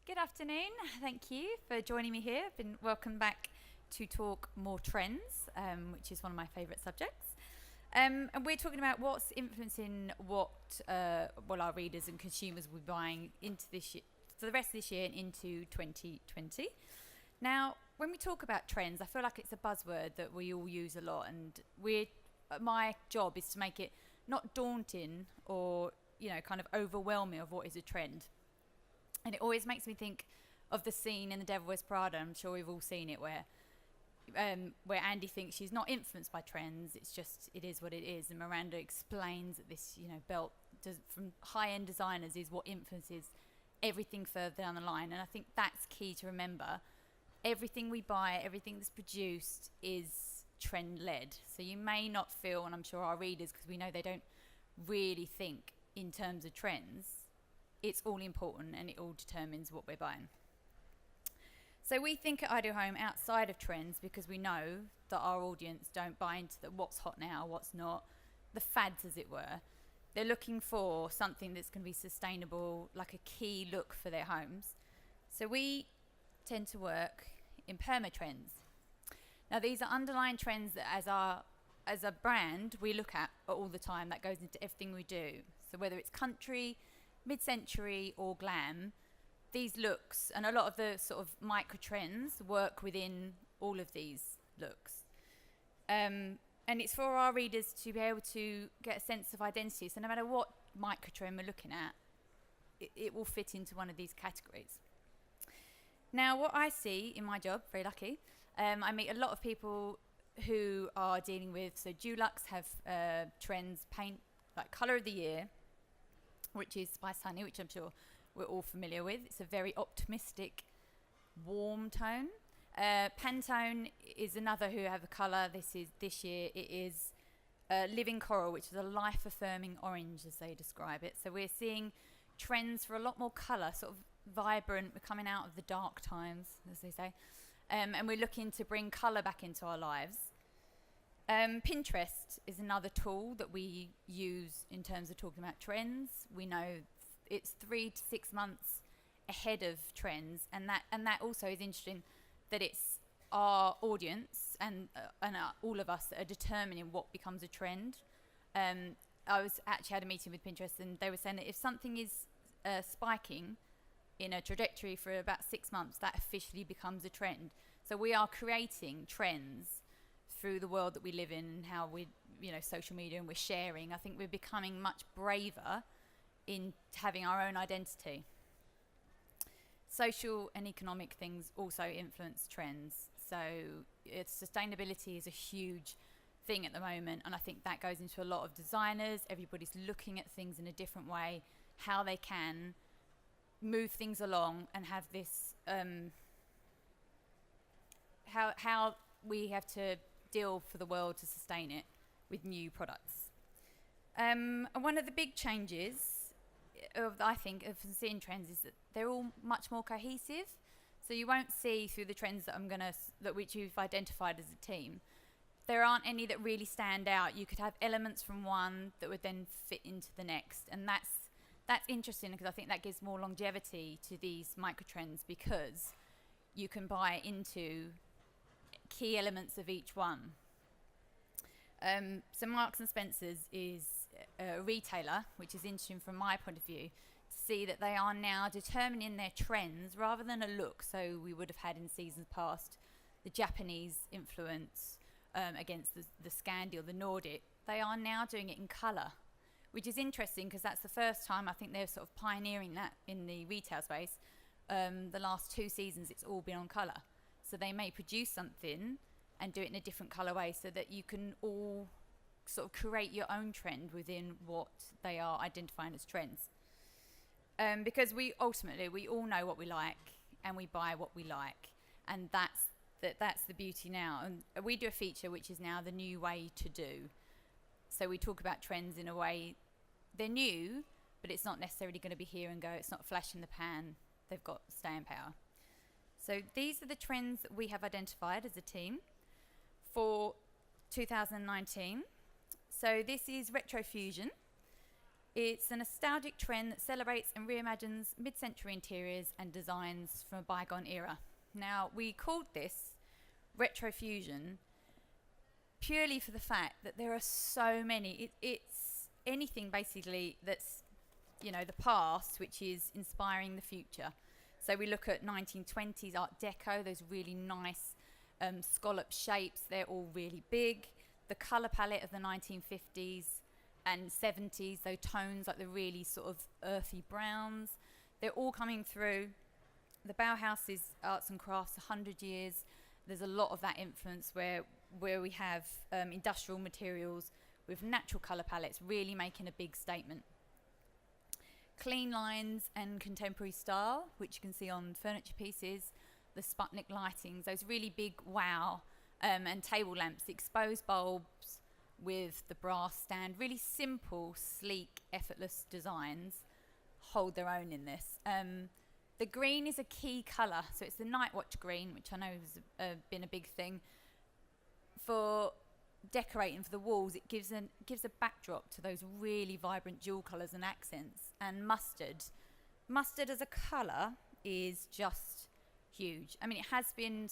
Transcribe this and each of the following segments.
Good afternoon. Thank you for joining me here. I've been welcome back to talk more trends, which is one of my favourite subjects. And we're talking about what's influencing what our readers and consumers will be buying into this year, for the rest of this year and into 2020. Now, when we talk about trends, I feel like it's a buzzword that we all use a lot, and my job is to make it not daunting or kind of overwhelming of what is a trend. And it always makes me think of the scene in The Devil Wears Prada. I'm sure we've all seen it, where Andy thinks she's not influenced by trends. It is what it is. And Miranda explains that this, belt from high-end designers is what influences everything further down the line. And I think that's key to remember. Everything we buy, everything that's produced is trend-led. So you may not feel, and I'm sure our readers, because we know they don't really think in terms of trends, it's all important and it all determines what we're buying. So we think at Ideal Home outside of trends because we know that our audience don't buy into what's hot now, what's not, the fads as it were. They're looking for something that's going to be sustainable, like a key look for their homes. So we tend to work in Perma trends. Now these are underlying trends that as a brand we look at all the time, that goes into everything we do. So whether it's country, mid-century or glam, these looks and a lot of the sort of micro trends work within all of these looks. And it's for our readers to be able to get a sense of identity. So no matter what micro trend we're looking at, it will fit into one of these categories. Now, what I see in my job, very lucky, I meet a lot of people who are dealing with, so Dulux have trends, paint, like colour of the year, which is Spice Honey, which I'm sure we're all familiar with. It's a very optimistic, warm tone. Pantone is another who have a colour. This year it is Living Coral, which is a life-affirming orange, as they describe it. So we're seeing trends for a lot more colour, sort of vibrant. We're coming out of the dark times, as they say, and we're looking to bring colour back into our lives. Pinterest is another tool that we use in terms of talking about trends. We know it's 3 to 6 months ahead of trends, and that also is interesting, that it's our audience and all of us that are determining what becomes a trend. I was actually had a meeting with Pinterest, and they were saying that if something is spiking in a trajectory for about 6 months, that officially becomes a trend. So we are creating trends through the world that we live in and how we, social media, and we're sharing. I think we're becoming much braver in having our own identity. Social and economic things also influence trends. So sustainability is a huge thing at the moment, and I think that goes into a lot of designers. Everybody's looking at things in a different way, how they can move things along and have this, how we have to deal for the world to sustain it with new products. And one of the big changes of seeing trends is that they're all much more cohesive. So you won't see through the trends which you've identified as a team, there aren't any that really stand out. You could have elements from one that would then fit into the next, and that's interesting because I think that gives more longevity to these micro trends, because you can buy into key elements of each one. So Marks and Spencer's is a retailer, which is interesting from my point of view, to see that they are now determining their trends rather than a look. So we would have had in seasons past the Japanese influence against the Scandi or the Nordic. They are now doing it in colour, which is interesting because that's the first time I think they're sort of pioneering that in the retail space. The last 2 seasons it's all been on colour. So they may produce something and do it in a different colourway so that you can all sort of create your own trend within what they are identifying as trends. Because we all know what we like and we buy what we like, and that's the beauty now. And we do a feature which is now the new way to do. So we talk about trends in a way, they're new, but it's not necessarily going to be here and go. It's not flash in the pan. They've got staying power. So these are the trends that we have identified as a team for 2019. So this is retro fusion. It's a nostalgic trend that celebrates and reimagines mid-century interiors and designs from a bygone era. Now, we called this retrofusion purely for the fact that there are so many. It's anything basically that's, you know, the past, which is inspiring the future. So we look at 1920s Art Deco, those really nice scallop shapes. They're all really big. The colour palette of the 1950s and 70s, those tones like the really sort of earthy browns, they're all coming through. The Bauhaus is arts and crafts, 100 years. There's a lot of that influence where we have industrial materials with natural colour palettes really making a big statement. Clean lines and contemporary style, which you can see on furniture pieces, the Sputnik lightings, those really big wow, and table lamps, the exposed bulbs with the brass stand, really simple, sleek, effortless designs hold their own in this. The green is a key colour, so it's the Night Watch green, which I know has been a big thing. For decorating for the walls, it gives a backdrop to those really vibrant jewel colours and accents. And mustard as a colour is just huge. I mean, it has been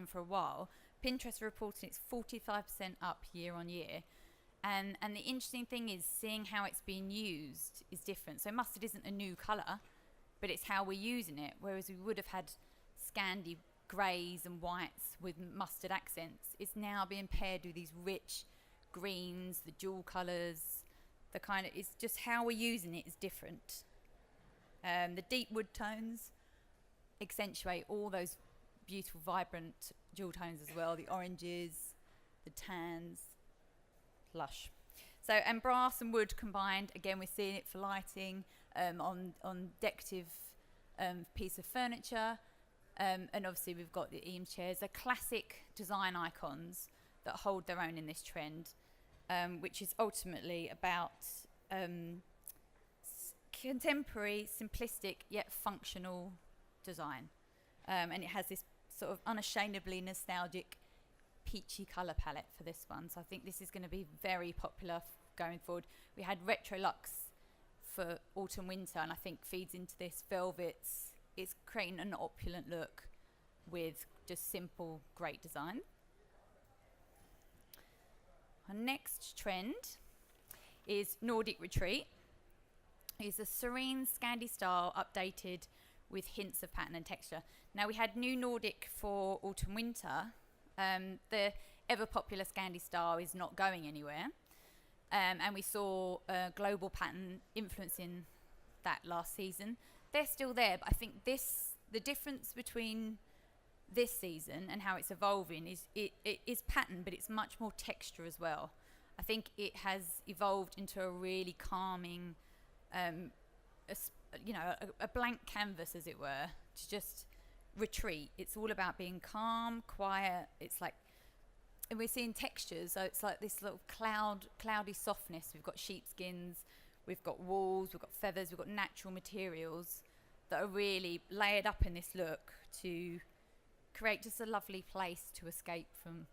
for a while. Pinterest are reporting it's 45% up year on year, and the interesting thing is seeing how it's being used is different. So mustard isn't a new colour, but it's how we're using it. Whereas we would have had Scandi greys and whites with mustard accents, it's now being paired with these rich greens, the jewel colours, the kind of, it's just how we're using it is different. The deep wood tones accentuate all those beautiful, vibrant jewel tones as well. The oranges, the tans, lush. So, and brass and wood combined, again, we're seeing it for lighting, on decorative piece of furniture. And obviously we've got the Eames chairs. They're classic design icons that hold their own in this trend, which is ultimately about contemporary, simplistic, yet functional design. And it has this sort of unashamedly nostalgic peachy colour palette for this one. So I think this is going to be very popular going forward. We had Retro Luxe for autumn winter, and I think feeds into this. Velvets, it's creating an opulent look with just simple, great design. Our next trend is Nordic Retreat. It's a serene Scandi style updated with hints of pattern and texture. Now, we had new Nordic for autumn winter. The ever popular Scandi style is not going anywhere. And we saw global pattern influencing that last season. They're still there, but I think the difference between this season and how it's evolving is it is pattern, but it's much more texture as well. I think it has evolved into a really calming, a blank canvas, as it were, to just retreat. It's all about being calm, quiet. It's like, and we're seeing textures, so it's like this little cloudy softness. We've got sheepskins, we've got walls, we've got feathers, we've got natural materials that are really layered up in this look to create just a lovely place to escape from,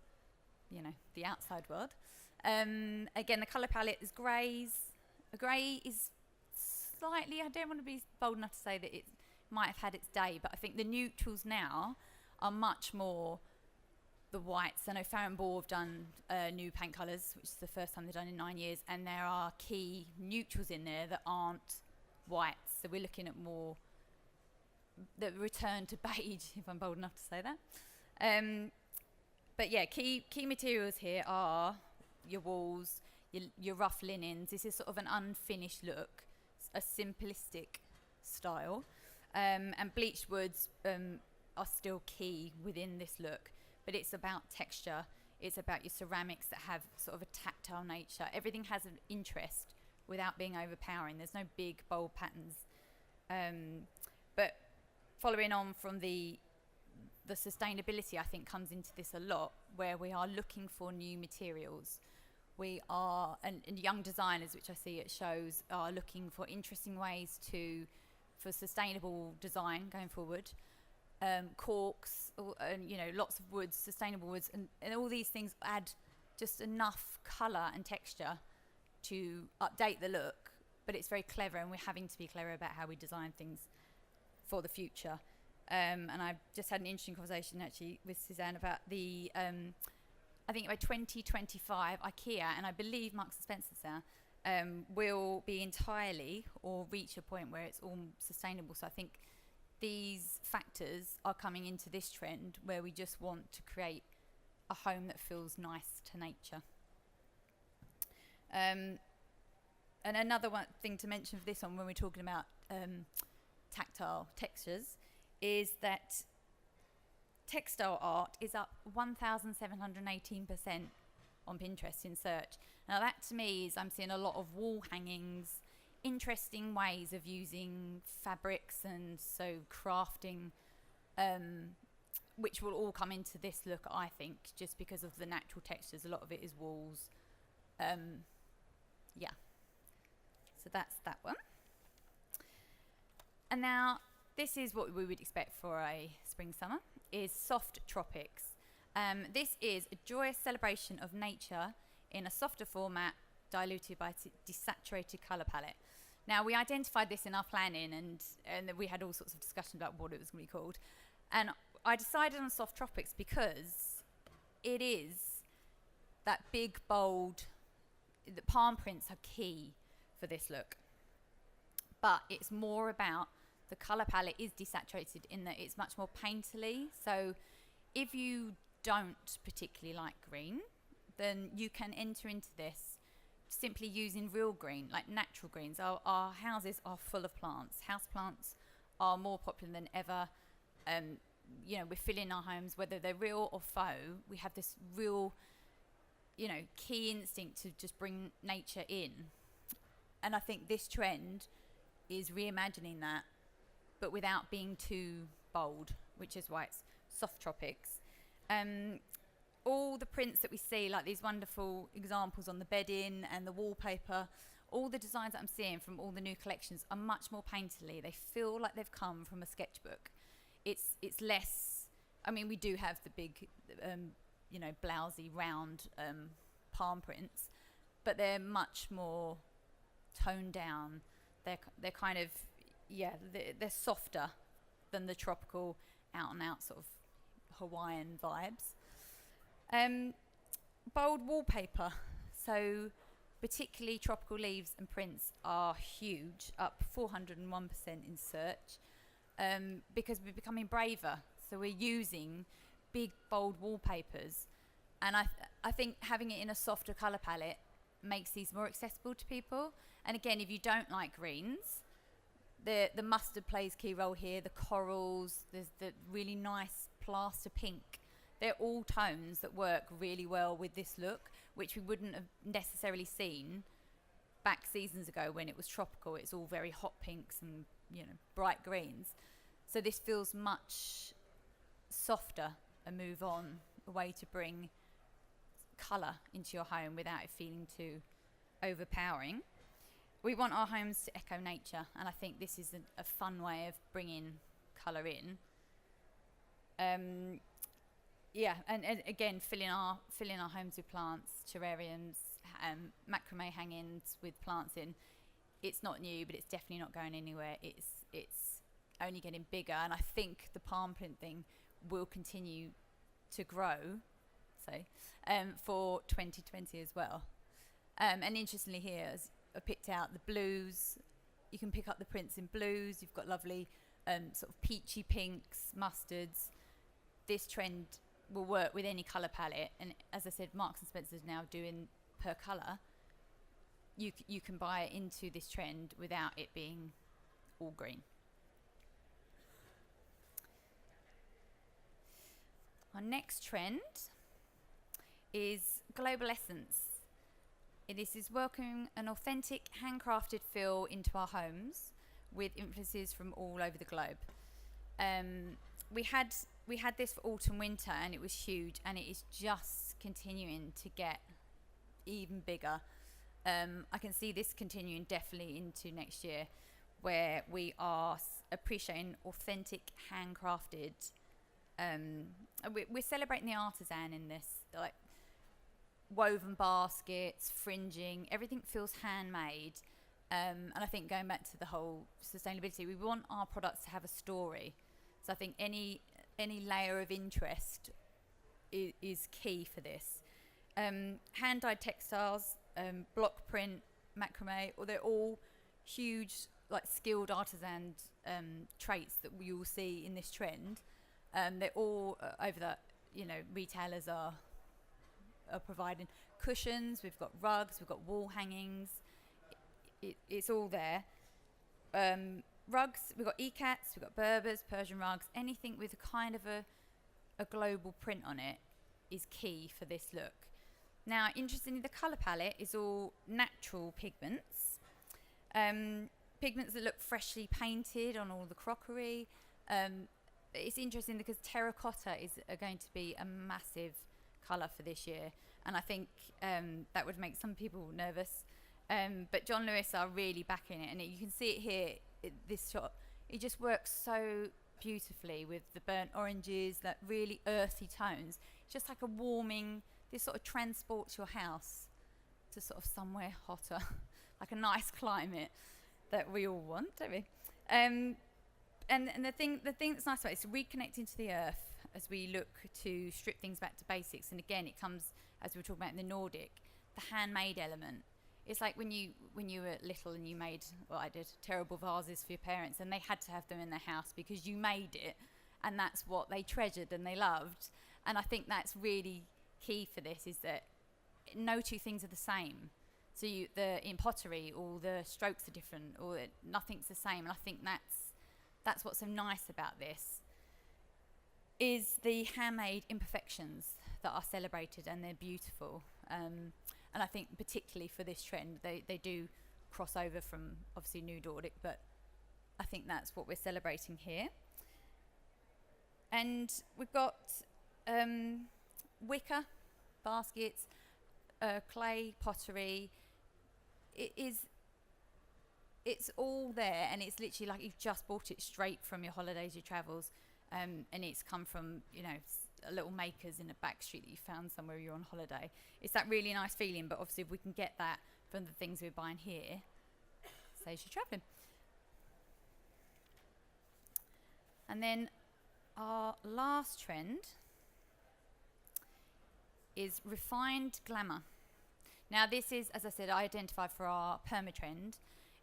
the outside world. Again, the colour palette is greys. A grey is slightly, I don't want to be bold enough to say that it might have had its day, but I think the neutrals now are much more the whites. I know Farrow & Ball have done new paint colours, which is the first time they've done in 9 years, and there are key neutrals in there that aren't whites. So we're looking at more the return to beige, if I'm bold enough to say that. But yeah, key materials here are your walls, your rough linens. This is sort of an unfinished look, a simplistic style. And bleached woods are still key within this look, but it's about texture. It's about your ceramics that have sort of a tactile nature. Everything has an interest without being overpowering. There's no big, bold patterns. But following on from the sustainability, I think, comes into this a lot, where we are looking for new materials. We are, and young designers, which I see it shows, are looking for interesting ways for sustainable design going forward. Corks, lots of woods, sustainable woods, and all these things add just enough colour and texture to update the look, but it's very clever, and we're having to be clever about how we design things for the future. And I've just had an interesting conversation actually with Suzanne about the, I think by 2025, IKEA, and I believe Marks and Spencer's now, will be entirely or reach a point where it's all sustainable. So I think these factors are coming into this trend where we just want to create a home that feels nice to nature. And another thing to mention for this one, when we're talking about tactile textures, is that textile art is up 1,718% on Pinterest in search. Now that to me is, I'm seeing a lot of wall hangings, interesting ways of using fabrics, and so crafting, which will all come into this look, I think, just because of the natural textures. A lot of it is walls. Yeah, so that's that one. And now this is what we would expect for a spring summer, is soft tropics. This is a joyous celebration of nature in a softer format, diluted by desaturated colour palette. Now, we identified this in our planning, and we had all sorts of discussions about what it was going to be called. And I decided on soft tropics because it is that big, bold, the palm prints are key for this look. But it's more about the colour palette is desaturated in that it's much more painterly. So if you don't particularly like green, then you can enter into this simply using real green, like natural greens. Our houses are full of plants. House plants are more popular than ever. You know, we're filling our homes, whether they're real or faux. We have this real, you know, key instinct to just bring nature in. And I think this trend is reimagining that, but without being too bold, which is why it's soft tropics. All the prints that we see, like these wonderful examples on the bedding and the wallpaper, all the designs that I'm seeing from all the new collections are much more painterly. They feel like they've come from a sketchbook. It's less, I mean, we do have the big, you know, blousy, round palm prints, but they're much more toned down. They're kind of, yeah, they're softer than the tropical out and out sort of Hawaiian vibes. Bold wallpaper, so particularly tropical leaves and prints are huge, up 401% in search, because we're becoming braver. So we're using big, bold wallpapers, and I think having it in a softer colour palette makes these more accessible to people. And again, if you don't like greens, the mustard plays a key role here. The corals, there's the really nice plaster pink. They're all tones that work really well with this look, which we wouldn't have necessarily seen back seasons ago when it was tropical. It's all very hot pinks and, you know, bright greens. So this feels much softer, a move on, a way to bring colour into your home without it feeling too overpowering. We want our homes to echo nature, and I think this is a fun way of bringing colour in. Yeah, and again, filling our homes with plants, terrariums, macrame hangings with plants in. It's not new, but it's definitely not going anywhere. It's only getting bigger, and I think the palm print thing will continue to grow. So, for 2020 as well. And interestingly, here I picked out the blues. You can pick up the prints in blues. You've got lovely sort of peachy pinks, mustards. This trend will work with any colour palette, and as I said, Marks and Spencer's now doing per colour. You can buy into this trend without it being all green. Our next trend is global essence. This is welcoming an authentic handcrafted feel into our homes with influences from all over the globe. We had this for autumn winter, and it was huge, and it is just continuing to get even bigger. I can see this continuing definitely into next year, where we are appreciating authentic handcrafted. We're celebrating the artisan in this, like woven baskets, fringing, everything feels handmade, And I think going back to the whole sustainability, we want our products to have a story. So I think any layer of interest is key for this. Hand-dyed textiles, block print, macrame, or they're all huge, like skilled artisan traits that we will see in this trend. They're all over that. Retailers are providing cushions. We've got rugs. We've got wall hangings. It's all there. Rugs. We've got ecats. We've got Berbers, Persian rugs. Anything with a kind of a global print on it is key for this look. Now, interestingly, the colour palette is all natural pigments. Pigments that look freshly painted on all the crockery. It's interesting because terracotta is going to be a massive colour for this year, and I think that would make some people nervous. But John Lewis are really backing it, and you can see it here. This shot, it just works so beautifully with the burnt oranges, that really earthy tones. It's just like a warming. This sort of transports your house to sort of somewhere hotter, like a nice climate that we all want, don't we? And the thing that's nice about it is reconnecting to the earth as we look to strip things back to basics. And again, it comes, as we were talking about in the Nordic, the handmade element. It's like when you were little and you made, well, I did, terrible vases for your parents, and they had to have them in their house because you made it, and that's what they treasured and they loved. And I think that's really key for this, is that no two things are the same. So in pottery, all the strokes are different, or nothing's the same. And I think that's what's so nice about this, is the handmade imperfections that are celebrated, and they're beautiful. And I think particularly for this trend, they do cross over from obviously New Nordic, but I think that's what we're celebrating here. And we've got wicker baskets, clay pottery. It's all there, and it's literally like you've just bought it straight from your holidays, your travels, and it's come from little makers in a back street that you found somewhere you're on holiday. It's that really nice feeling, but obviously if we can get that from the things we're buying here, saves you travelling. And then our last trend is refined glamour. Now this is, as I said, identified for our Perma trend.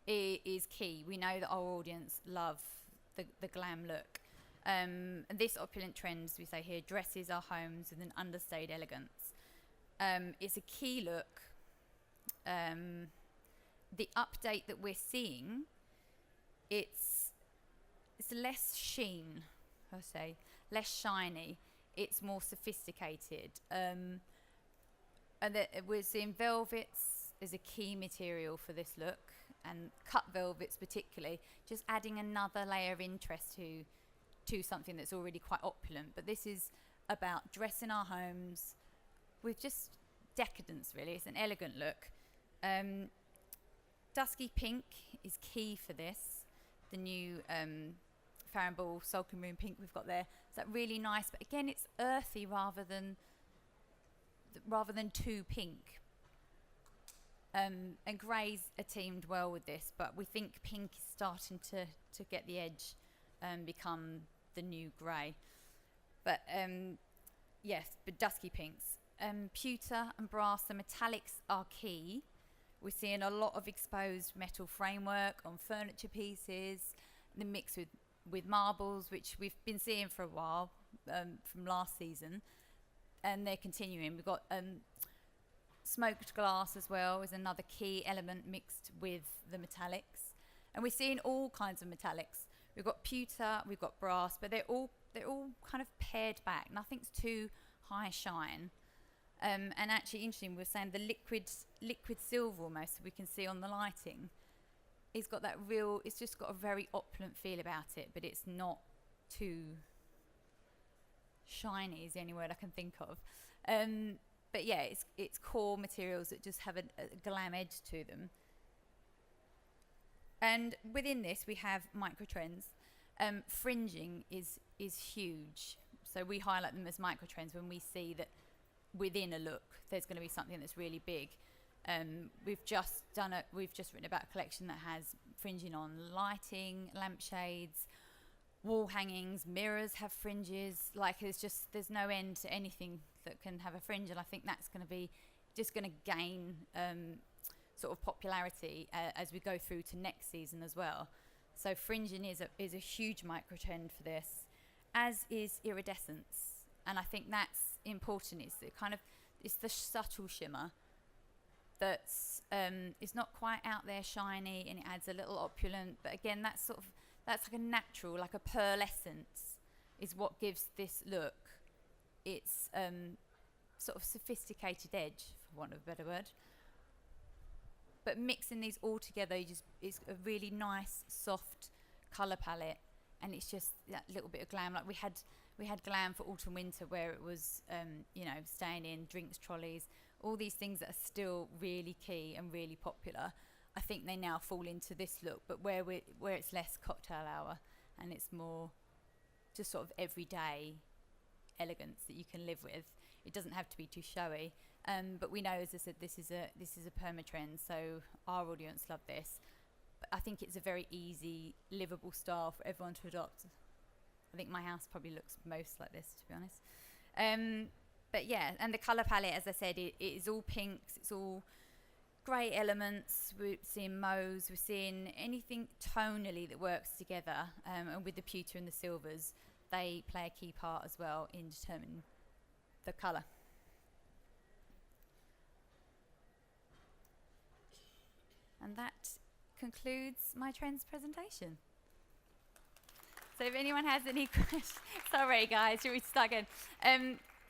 It is key. We know that our audience love the glam look. And this opulent trend, as we say here, dresses our homes with an understated elegance. It's a key look. The update that we're seeing, it's less sheen, I say, less shiny. It's more sophisticated. And we're seeing velvets as a key material for this look, and cut velvets particularly, just adding another layer of interest to something that's already quite opulent. But this is about dressing our homes with just decadence, really. It's an elegant look. Dusky pink is key for this. The new Farrenball Sulkin Room pink we've got there. It's that really nice, but again, it's earthy rather than too pink. And greys are teamed well with this, but we think pink is starting to get the edge and become the new grey. But yes, but dusky pinks. Pewter and brass, the metallics are key. We're seeing a lot of exposed metal framework on furniture pieces, the mix with marbles, which we've been seeing for a while from last season, and they're continuing. We've got smoked glass as well is another key element mixed with the metallics, and we're seeing all kinds of metallics. We've got pewter, we've got brass, but they're all kind of pared back. Nothing's too high shine. And actually, interesting, we were saying the liquid silver almost we can see on the lighting. It's got that real. It's just got a very opulent feel about it, but it's not too shiny. Is the only word I can think of. But yeah, it's core materials that just have a glam edge to them. And within this, we have micro trends. Fringing is huge. So we highlight them as micro trends when we see that within a look, there's going to be something that's really big. We've just written about a collection that has fringing on lighting, lampshades, wall hangings, mirrors have fringes. Like there's no end to anything that can have a fringe, and I think that's going to be just going to gain sort of popularity as we go through to next season as well. So fringing is a huge micro trend for this, as is iridescence, and I think that's important. It's the subtle shimmer that's is not quite out there shiny, and it adds a little opulent, but again that's like a natural, like a pearlescence is what gives this look its sort of sophisticated edge, for want of a better word. But mixing these all together, it's a really nice soft colour palette, and it's just that little bit of glam. Like we had glam for autumn winter, where it was staying in, drinks trolleys, all these things that are still really key and really popular. I think they now fall into this look, but where it's less cocktail hour and it's more just sort of everyday elegance that you can live with. It doesn't have to be too showy. But we know, as I said, this is a perma trend, so our audience love this. But I think it's a very easy, livable style for everyone to adopt. I think my house probably looks most like this, to be honest. But yeah, and the colour palette, as I said, it is all pinks, it's all grey elements. We're seeing mauves, we're seeing anything tonally that works together, and with the pewter and the silvers, they play a key part as well in determining the colour. And that concludes my trends presentation. So if anyone has any questions, sorry guys, should we start again?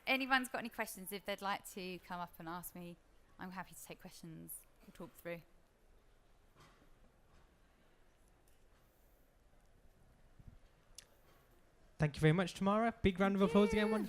Anyone's got any questions, if they'd like to come up and ask me, I'm happy to take questions. We'll talk through. Thank you very much, Tamara. Big round of applause again.